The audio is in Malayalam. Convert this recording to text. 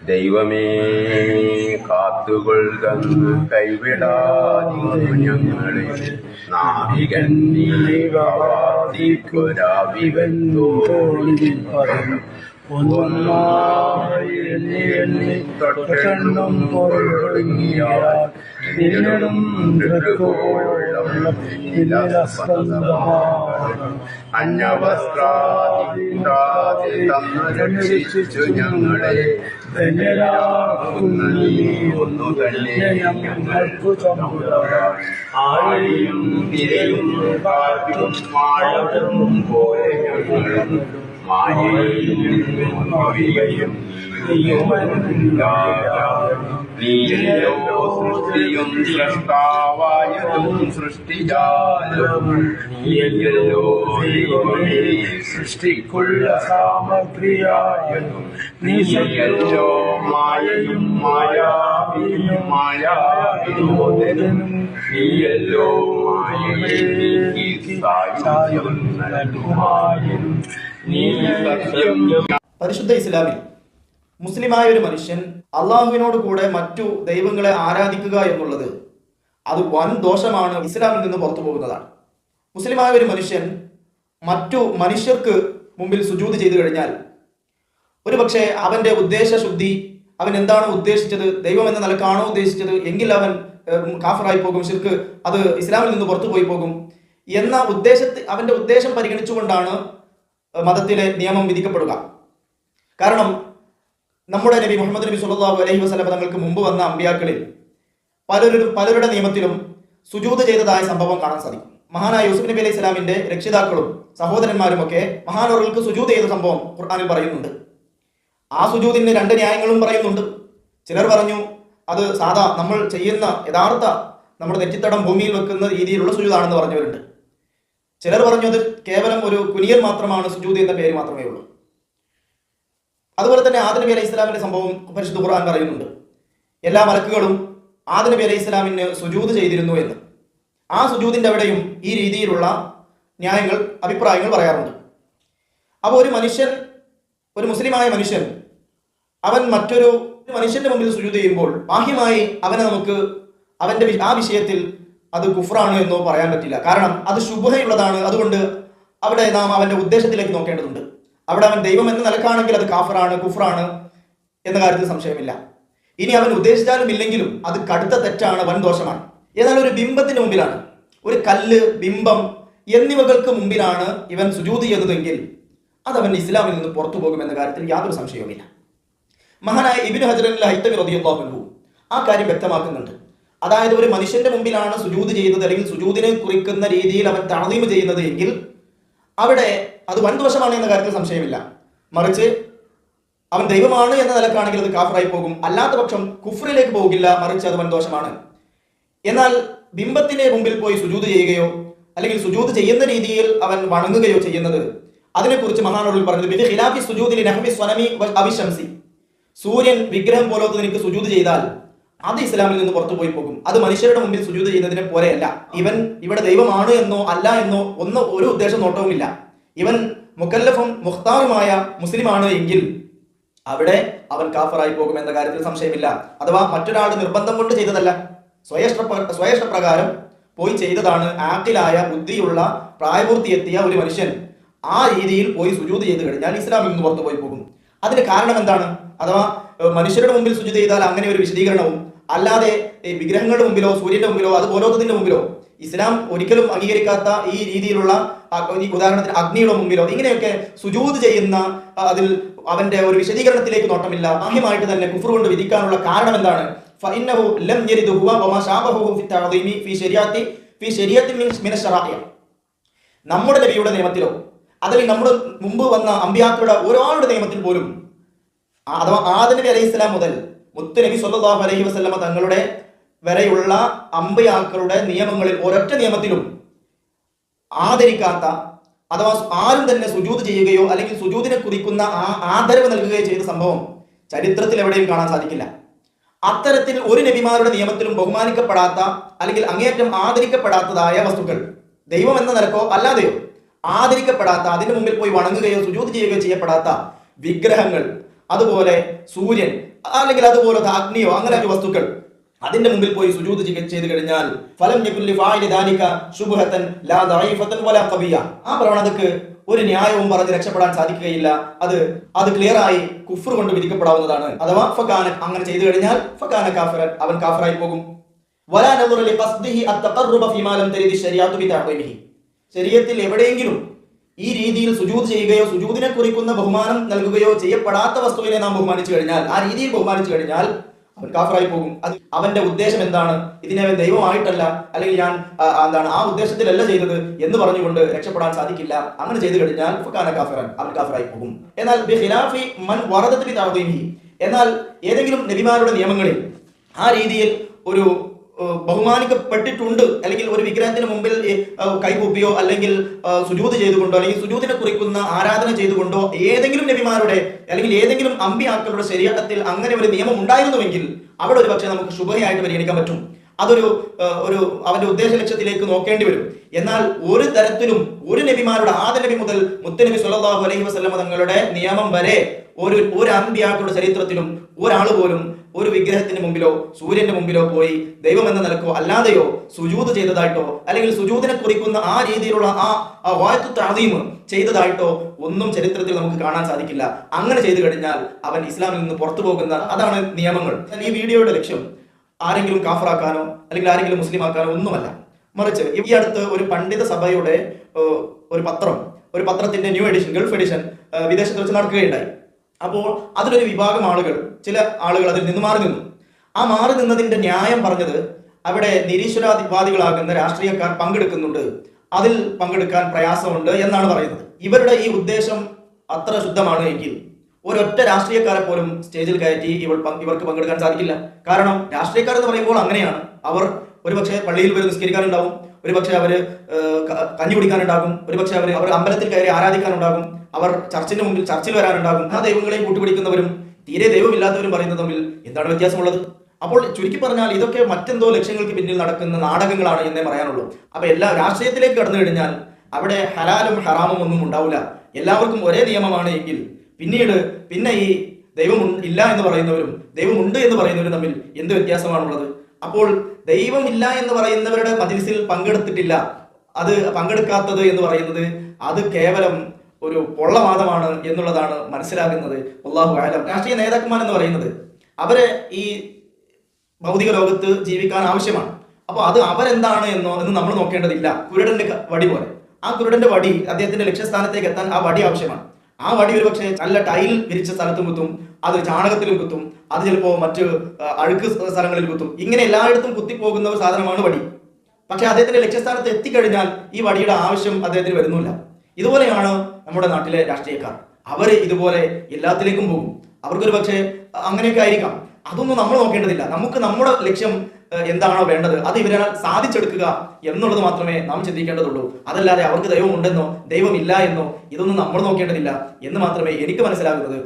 ദൈവമേ കാത്തുകൊള്ളുന്നു കൈവിടാതിരുന്നു ഞങ്ങളെ നാവികൻ ൊന്നും പൊരുടങ്ങിയാൽ അന്യവസ്ത്രാതി രക്ഷിച്ചു ഞങ്ങളെ ധന്യരാക്കുന്ന നീ ഒന്നു തന്നെ ഞങ്ങൾക്കു ആഴിയും തിരയും കാറ്റും മാഴവും പോലെ ഞങ്ങളും മായയും നീയല്ലോ സൃഷ്ടിയും സൃഷ്ടാവായതും സൃഷ്ടിജാലവും നീയല്ലോ സൃഷ്ടിക്കുള്ള സാമഗ്രിയായതും നീയല്ലോ മായയും മായാവിയും മായാവിനോദനും നീയല്ലോ മായയെ പരിശുദ്ധ ഇസ്ലാമിൽ മുസ്ലിമായ ഒരു മനുഷ്യൻ അള്ളാഹുവിനോട് കൂടെ മറ്റു ദൈവങ്ങളെ ആരാധിക്കുക എന്നുള്ളത് അത് വൻ ദോഷമാണ്, ഇസ്ലാമിൽ നിന്ന് പുറത്തു പോകുന്നതാണ്. മുസ്ലിമായ ഒരു മനുഷ്യൻ മറ്റു മനുഷ്യർക്ക് മുമ്പിൽ സുജൂദ് ചെയ്തു കഴിഞ്ഞാൽ ഒരുപക്ഷെ അവന്റെ ഉദ്ദേശശുദ്ധി, അവൻ എന്താണ് ഉദ്ദേശിച്ചത്, ദൈവം എന്ന നിലക്കാണോ ഉദ്ദേശിച്ചത് എങ്കിൽ അവൻ കാഫറായി പോകും, ശിർക്ക് അത് ഇസ്ലാമിൽ നിന്ന് പുറത്തു പോയി പോകും എന്ന അവന്റെ ഉദ്ദേശം പരിഗണിച്ചുകൊണ്ടാണ് മതത്തിലെ നിയമം വിധിക്കപ്പെടുക. കാരണം നമ്മുടെ നബി മുഹമ്മദ് നബി സല്ലല്ലാഹു അലൈഹി വസല്ലം തങ്ങൾക്ക് മുമ്പ് വന്ന അമ്പിയാക്കളിൽ പലരുടെ നിയമത്തിലും സുജൂദ് ചെയ്തതായ സംഭവം കാണാൻ സാധിക്കും. മഹാനായ യൂസുഫ് നബി അലൈഹി സ്വലാമിന്റെ രക്ഷിതാക്കളും സഹോദരന്മാരും ഒക്കെ മഹാനവറുകൾക്ക് സുജൂദ് ചെയ്ത സംഭവം ഖുർആനിൽ പറയുന്നുണ്ട്. ആ സുജൂദിന് രണ്ട് ന്യായങ്ങളും പറയുന്നുണ്ട്. ചിലർ പറഞ്ഞു അത് സാധാ നമ്മൾ ചെയ്യുന്ന യഥാർത്ഥ നമ്മുടെ നെറ്റിത്തടം ഭൂമിയിൽ വെക്കുന്ന രീതിയിലുള്ള സുജൂദാണെന്ന് പറഞ്ഞവരുണ്ട്. ചിലർ പറഞ്ഞു അത് കേവലം ഒരു കുനിയൽ മാത്രമാണ്, സുജൂദ് എന്ന പേര് മാത്രമേ ഉള്ളൂ. അതുപോലെ തന്നെ ആദം നബി അലൈഹി ഇസ്ലാമിന്റെ സംഭവം പരിശുദ്ധ ഖുർആൻ പറയുന്നുണ്ട്. എല്ലാ മലക്കുകളും ആദം നബി അലൈഹി ഇസ്ലാമിന് സുജൂദ് ചെയ്തിരുന്നു എന്ന്. ആ സുജൂദിന്റെ അവിടെയും ഈ രീതിയിലുള്ള ന്യായങ്ങൾ, അഭിപ്രായങ്ങൾ പറയാറുണ്ട്. അപ്പോൾ ഒരു മുസ്ലിമായ മനുഷ്യൻ അവൻ മറ്റൊരു മനുഷ്യന്റെ മുമ്പിൽ സുജൂദ് ചെയ്യുമ്പോൾ ബാഹ്യമായി അവനെ നമുക്ക് അവന്റെ ആ വിഷയത്തിൽ അത് കുഫ്റാണ് എന്നോ പറയാൻ പറ്റില്ല. കാരണം അത് ശുബ്ഹയുള്ളതാണ്. അതുകൊണ്ട് അവിടെ നാം അവന്റെ ഉദ്ദേശത്തിലേക്ക് നോക്കേണ്ടതുണ്ട്. അവിടെ അവൻ ദൈവം എന്ന നിലക്കാണെങ്കിൽ അത് കാഫറാണ്, കുഫ്റാണ് എന്ന കാര്യത്തിൽ സംശയമില്ല. ഇനി അവൻ ഉദ്ദേശിച്ചാലും ഇല്ലെങ്കിലും അത് കടുത്ത തെറ്റാണ്, വൻ ദോഷമാണ്. എന്നാൽ ഒരു ബിംബത്തിന് മുമ്പിലാണ്, ഒരു കല്ല്, ബിംബം എന്നിവകൾക്ക് മുമ്പിലാണ് ഇവൻ സുജൂദ് ചെയ്തതെങ്കിൽ അതവൻ ഇസ്ലാമിൽ നിന്ന് പുറത്തു പോകുമെന്ന കാര്യത്തിൽ യാതൊരു സംശയവുമില്ല. മഹാനായ ഇബ്നു ഹജർ അൽ-ഹൈതമി റളിയല്ലാഹു അൻഹു ആ കാര്യം വ്യക്തമാക്കുന്നുണ്ട്. അതായത് ഒരു മനുഷ്യന്റെ മുമ്പിലാണ് സുജൂദ് ചെയ്യുന്നത്, അല്ലെങ്കിൽ സുജൂദിനെ കുറിക്കുന്ന രീതിയിൽ അവൻ തഅദീം ചെയ്യുന്നത് എങ്കിൽ അവിടെ അത് വൻദോഷമാണ് എന്ന കാര്യത്തിൽ സംശയമില്ല. മറിച്ച് അവൻ ദൈവമാണ് എന്ന നിലക്കാണെങ്കിൽ അത് കാഫറായി പോകും. അല്ലാത്ത പക്ഷം കുഫ്റിലേക്ക് പോകില്ല, മറിച്ച് അത് വൻദോഷമാണ്. എന്നാൽ ബിംബത്തിന്റെ മുമ്പിൽ പോയി സുജൂദ് ചെയ്യുകയോ അല്ലെങ്കിൽ സുജൂദ് ചെയ്യുന്ന രീതിയിൽ അവൻ വണങ്ങുകയോ ചെയ്യുന്നത്, അതിനെക്കുറിച്ച് മഹാനവറുകൾ പറഞ്ഞത് ബിദി ഖിലാഫി സുജൂദി ലിനഹ്വി സ്വനമി അവിശംസി, സൂര്യൻ വിഗ്രഹം പോലത്തെ നിനക്ക് സുജൂദ് ചെയ്താൽ അത് ഇസ്ലാമിൽ നിന്ന് പുറത്തു പോയി പോകും. അത് മനുഷ്യരുടെ മുമ്പിൽ സുജൂദ് ചെയ്യുന്നതിനെ പോലെയല്ല. ഇവൻ ഇവിടെ ദൈവമാണ് എന്നോ അല്ല എന്നോ ഒരു ഉദ്ദേശം നോട്ടവുമില്ല. ഇവൻ മുക്കല്ലഫും മുഖ്താറുമായ മുസ്ലിമാണ് എങ്കിൽ അവിടെ അവൻ കാഫറായി പോകും എന്ന കാര്യത്തിൽ സംശയമില്ല. അഥവാ മറ്റൊരാൾ നിർബന്ധം കൊണ്ട് ചെയ്തതല്ല, സ്വയഷ്ടപ്രകാരം പോയി ചെയ്തതാണ്. ആക്ടിലായ, ബുദ്ധിയുള്ള, പ്രായപൂർത്തിയെത്തിയ ഒരു മനുഷ്യൻ ആ രീതിയിൽ പോയി സുജൂദ് ചെയ്ത് കഴിഞ്ഞാൽ ഇസ്ലാമിൽ നിന്ന് പുറത്തു പോയി പോകും. അതിന് കാരണം എന്താണ്? അഥവാ മനുഷ്യരുടെ മുമ്പിൽ സുജൂദ് ചെയ്താൽ അങ്ങനെ ഒരു വിശദീകരണവും, അല്ലാതെ വിഗ്രഹങ്ങളുടെ മുമ്പിലോ സൂര്യന്റെ മുമ്പിലോ അതുപോലത്തതിന്റെ മുമ്പിലോ ഇസ്ലാം ഒരിക്കലും അംഗീകരിക്കാത്ത ഈ രീതിയിലുള്ള, ഉദാഹരണത്തിന് അഗ്നിയുടെ മുമ്പിലോ ഇങ്ങനെയൊക്കെ സുജൂദ് ചെയ്യുന്ന അതിൽ അവന്റെ ഒരു വിശദീകരണത്തിലേക്ക് നോട്ടമില്ല. ബാഹ്യമായിട്ട് തന്നെ കുഫ്ർ കൊണ്ട് വിധിക്കാനുള്ള കാരണം എന്താണ്? ഫഇന്നഹു ലം യരിദ് ഹുവ വമാ ശാബഹു ഫി തഅദീമി ഫി ശരീഅത്തി മിന ശറാഇ. നമ്മുടെ നബിയുടെ നിയമത്തിലോ അല്ലെങ്കിൽ നമ്മുടെ മുമ്പ് വന്ന അമ്പിയാക്കളുടെ ഒരാളുടെ നിയമത്തിൽ പോലും, അഥവാ ആദം നബി അലൈഹി സ്വലാം മുതൽ മുത്ത് നബി സല്ലല്ലാഹു അലൈഹി വസല്ലമ തങ്ങളുടെ വരെയുള്ള അമ്പിയാക്കളുടെ നിയമങ്ങളിൽ ഒരൊറ്റ നിയമത്തിലും ആദരിക്കാത്ത, അഥവാ ആരും തന്നെ സുജൂദ് ചെയ്യുകയോ അല്ലെങ്കിൽ സുജൂദിനെ കുറിക്കുന്ന ആദരവ് നൽകുകയോ ചെയ്ത സംഭവം ചരിത്രത്തിൽ എവിടെയും കാണാൻ സാധിക്കില്ല. അത്തരത്തിൽ ഒരു നബിമാരുടെ നിയമത്തിലും ബഹുമാനിക്കപ്പെടാത്ത അല്ലെങ്കിൽ അങ്ങേയറ്റം ആദരിക്കപ്പെടാത്തതായ വസ്തുക്കൾ, ദൈവം എന്ന നിലക്കോ അല്ലാതെയോ ആദരിക്കപ്പെടാത്ത, അതിന് മുമ്പിൽ പോയി വണങ്ങുകയോ സുജൂദ് ചെയ്യുകയോ ചെയ്യപ്പെടാത്ത വിഗ്രഹങ്ങൾ, അതുപോലെ സൂര്യൻ അല്ലെങ്കിൽ അതുപോലത്തെ അഗ്നിയോ അങ്ങനെ വസ്തുക്കൾ, അതിന്റെ മുമ്പിൽ പോയി സുജൂദ് ചെയ്തു കഴിഞ്ഞാൽ ഫലം യകുല്ലി ഫാഇലി ദാലിക ശുബ്ഹതൻ ലാ ദഈഫതൻ വലാ ഖവിയ, ആ പ്രവണതക്ക് ഒരു ന്യായവും പറഞ്ഞ് രക്ഷപ്പെടാൻ സാധിക്കുകയില്ല. അത് ക്ലിയർ ആയി കുഫ്ർ കൊണ്ട് വിധിക്കപ്പെടാവുന്നതാണ്. അഥവാ ഫകാന, അങ്ങനെ ചെയ്തു കഴിഞ്ഞാൽ ഫകാന കാഫിറൻ, അവൻ കാഫിറായി പോകും. വലാ നദറ ലി ഖസ്ദിഹി അത്തഖറുബ ഫീമാ ലം തരിദി ശരിഅത്തു ബിതഅദീമിഹി, ശരീഅത്തിൽ എവിടെയെങ്കിലും ഈ രീതിയിൽ സുജൂദ് ചെയ്യുകയോ സുജൂദിനെ കുറിക്കുന്ന ബഹുമാനം നൽകുകയോ ചെയ്യപ്പെടാത്ത വസ്തുവിനെ നാം ബഹുമാനിച്ചു കഴിഞ്ഞാൽ, ആ രീതിയിൽ ബഹുമാനിച്ചു കഴിഞ്ഞാൽ അവൻ കാഫിറായി പോകും. അവന്റെ ഉദ്ദേശം എന്താണ്, ഇതിനെ അവൻ ദൈവമായിട്ടല്ല അല്ലെങ്കിൽ ഞാൻ ആ ഉദ്ദേശത്തിലല്ല ചെയ്തത് എന്ന് പറഞ്ഞുകൊണ്ട് രക്ഷപ്പെടാൻ സാധിക്കില്ല. അങ്ങനെ ചെയ്തു കഴിഞ്ഞാൽ ഫകാന കാഫിറൻ, അവൻ കാഫിറായി പോകും. എന്നാൽ ബിഖിലാഫി മൻ വറദത് ബിതഅദീമിഹി, എന്നാൽ ഏതെങ്കിലും നബിമാരുടെ നിയമങ്ങളിൽ ആ രീതിയിൽ ഒരു ബഹുമാനിക്കപ്പെട്ടിട്ടുണ്ട്, അല്ലെങ്കിൽ ഒരു വിഗ്രഹത്തിന് മുമ്പിൽ കൈകൂപ്പിയോ അല്ലെങ്കിൽ സുജൂദ് ചെയ്തുകൊണ്ടോ അല്ലെങ്കിൽ സുജൂദിനെ കുറിക്കുന്ന ആരാധന ചെയ്തുകൊണ്ടോ ഏതെങ്കിലും നബിമാരുടെ അല്ലെങ്കിൽ ഏതെങ്കിലും അമ്പിയാക്കളുടെ ശരീഅത്തിൽ അങ്ങനെ ഒരു നിയമം ഉണ്ടായിരുന്നുവെങ്കിൽ അവിടെ ഒരു പക്ഷേ നമുക്ക് ശുഭയായിട്ട് പരിഗണിക്കാൻ പറ്റും. അതൊരു അവന്റെ ഉദ്ദേശ ലക്ഷ്യത്തിലേക്ക് നോക്കേണ്ടി വരും. എന്നാൽ ഒരു തരത്തിലും ഒരു നബിമാരുടെ, ആദ്യ നബി മുതൽ മുത്തുനബി സ്വല്ലല്ലാഹു അലൈഹി വസല്ലം തങ്ങളുടെ നിയമം വരെ ഒരു അമ്പിയാക്കളുടെ ചരിത്രത്തിലും ഒരാൾ പോലും ഒരു വിഗ്രഹത്തിന് മുമ്പിലോ സൂര്യന്റെ മുമ്പിലോ പോയി ദൈവം എന്ന നിലക്കോ അല്ലാതെയോ സുജൂദ് ചെയ്തതായിട്ടോ അല്ലെങ്കിൽ സുജൂദിനെ കുറിക്കുന്ന ആ രീതിയിലുള്ള ആ വായത്തു തഅദീം ചെയ്തതായിട്ടോ ഒന്നും ചരിത്രത്തിൽ നമുക്ക് കാണാൻ സാധിക്കില്ല. അങ്ങനെ ചെയ്തു കഴിഞ്ഞാൽ അവൻ ഇസ്ലാമിൽ നിന്ന് പുറത്തു പോകുന്ന, അതാണ് നിയമങ്ങൾ. ഈ വീഡിയോയുടെ ലക്ഷ്യം ആരെങ്കിലും കാഫറാക്കാനോ അല്ലെങ്കിൽ ആരെങ്കിലും മുസ്ലിം ആക്കാനോ ഒന്നുമല്ല. മറിച്ച് ഈ അടുത്ത് ഒരു പണ്ഡിത സഭയുടെ ഒരു പത്രത്തിന്റെ ന്യൂ എഡിഷൻ, ഗൾഫ് എഡിഷൻ വിദേശത്ത് വെച്ച് നടക്കുകയുണ്ടായി. അപ്പോൾ അതിലൊരു വിഭാഗം ചില ആളുകൾ അതിൽ നിന്ന് മാറി നിന്നു. ആ മാറി നിന്നതിന്റെ ന്യായം പറഞ്ഞത്, അവിടെ നിരീശ്വരവാദികളാകുന്ന രാഷ്ട്രീയക്കാർ പങ്കെടുക്കുന്നുണ്ട്, അതിൽ പങ്കെടുക്കാൻ പ്രയാസമുണ്ട് എന്നാണ് പറയുന്നത്. ഇവരുടെ ഈ ഉദ്ദേശം അത്ര ശുദ്ധമാണ് എങ്കിൽ ഒരൊറ്റ രാഷ്ട്രീയക്കാരെ പോലും സ്റ്റേജിൽ കയറ്റി ഇവർക്ക് പങ്കെടുക്കാൻ സാധിക്കില്ല. കാരണം രാഷ്ട്രീയക്കാർ എന്ന് പറയുമ്പോൾ അങ്ങനെയാണ്. അവർ ഒരുപക്ഷെ പള്ളിയിൽ വരെ നിസ്കരിക്കാനുണ്ടാവും, ഒരുപക്ഷെ അവര് കഞ്ഞി കുടിക്കാനുണ്ടാകും, ഒരുപക്ഷെ അവർ അമ്പലത്തിൽ കയറി ആരാധിക്കാനുണ്ടാകും, അവർ ചർച്ചിന്റെ മുമ്പിൽ ചർച്ചിൽ വരാനുണ്ടാകും. ആ ദൈവങ്ങളെയും കൂട്ടുപിടിക്കുന്നവരും തീരെ ദൈവമില്ലാത്തവരും പറയുന്നത് തമ്മിൽ എന്താണ് വ്യത്യാസമുള്ളത്? അപ്പോൾ ചുരുക്കി പറഞ്ഞാൽ ഇതൊക്കെ മറ്റെന്തോ ലക്ഷ്യങ്ങൾക്ക് പിന്നിൽ നടക്കുന്ന നാടകങ്ങളാണ് എന്നേ പറയാനുള്ളൂ. അപ്പൊ എല്ലാ രാഷ്ട്രീയത്തിലേക്ക് കടന്നു കഴിഞ്ഞാൽ അവിടെ ഹലാലും ഹറാമും ഒന്നും ഉണ്ടാവില്ല. എല്ലാവർക്കും ഒരേ നിയമമാണ് എങ്കിൽ പിന്നെ ഈ ദൈവം ഇല്ല എന്ന് പറയുന്നവരും ദൈവമുണ്ട് എന്ന് പറയുന്നവരും തമ്മിൽ എന്ത് വ്യത്യാസമാണുള്ളത്? അപ്പോൾ ദൈവം ഇല്ല എന്ന് പറയുന്നവരുടെ മജ്‌ലിസിൽ പങ്കെടുത്തിട്ടില്ല, അത് പങ്കെടുക്കാത്തത് എന്ന് പറയുന്നത് അത് കേവലം ഒരു പൊള്ളവാദമാണ് എന്നുള്ളതാണ് മനസ്സിലാകുന്നത്. അല്ലാഹു അഅലം. രാഷ്ട്രീയ നേതാക്കന്മാർ എന്ന് പറയുന്നത് അവരെ ഈ ഭൗതിക ലോകത്ത് ജീവിക്കാൻ ആവശ്യമാണ്. അപ്പോൾ അത് അവരെന്താണ് എന്ന് നമ്മൾ നോക്കേണ്ടതില്ല. കുരുടന്റെ വടി പോലെ ആ കുരുടന്റെ വടി അദ്ദേഹത്തിന്റെ ലക്ഷ്യസ്ഥാനത്തേക്ക് എത്താൻ ആ വടി ആവശ്യമാണ്. ആ വടി ഒരു പക്ഷേ നല്ല ടൈൽ വിരിച്ച സ്ഥലത്തും കുത്തും, അത് ചാണകത്തിലും കുത്തും, അത് ചിലപ്പോൾ മറ്റ് അഴുക്ക് സ്ഥലങ്ങളിൽ കുത്തും. ഇങ്ങനെ എല്ലായിടത്തും കുത്തിപ്പോകുന്ന ഒരു സാധനമാണ് വടി. പക്ഷെ അദ്ദേഹത്തിന്റെ ലക്ഷ്യസ്ഥാനത്ത് എത്തിക്കഴിഞ്ഞാൽ ഈ വടിയുടെ ആവശ്യം അദ്ദേഹത്തിന് വരുന്നില്ല. ഇതുപോലെയാണ് നമ്മുടെ നാട്ടിലെ രാഷ്ട്രീയക്കാർ. അവർ ഇതുപോലെ എല്ലാത്തിലേക്കും പോകും. അവർക്കൊരു പക്ഷേ അങ്ങനെയൊക്കെ ആയിരിക്കാം. അതൊന്നും നമ്മൾ നോക്കേണ്ടതില്ല. നമുക്ക് നമ്മുടെ ലക്ഷ്യം എന്താണോ വേണ്ടത് അത് ഇവരാൽ സാധിച്ചെടുക്കുക എന്നുള്ളത് മാത്രമേ നാം ചിന്തിക്കേണ്ടതുള്ളൂ. അതല്ലാതെ അവർക്ക് ദൈവം ഉണ്ടെന്നോ ദൈവമില്ല എന്നോ ഇതൊന്നും നമ്മൾ നോക്കേണ്ടതില്ല എന്ന് മാത്രമേ എനിക്ക് മനസ്സിലാകുന്നത്.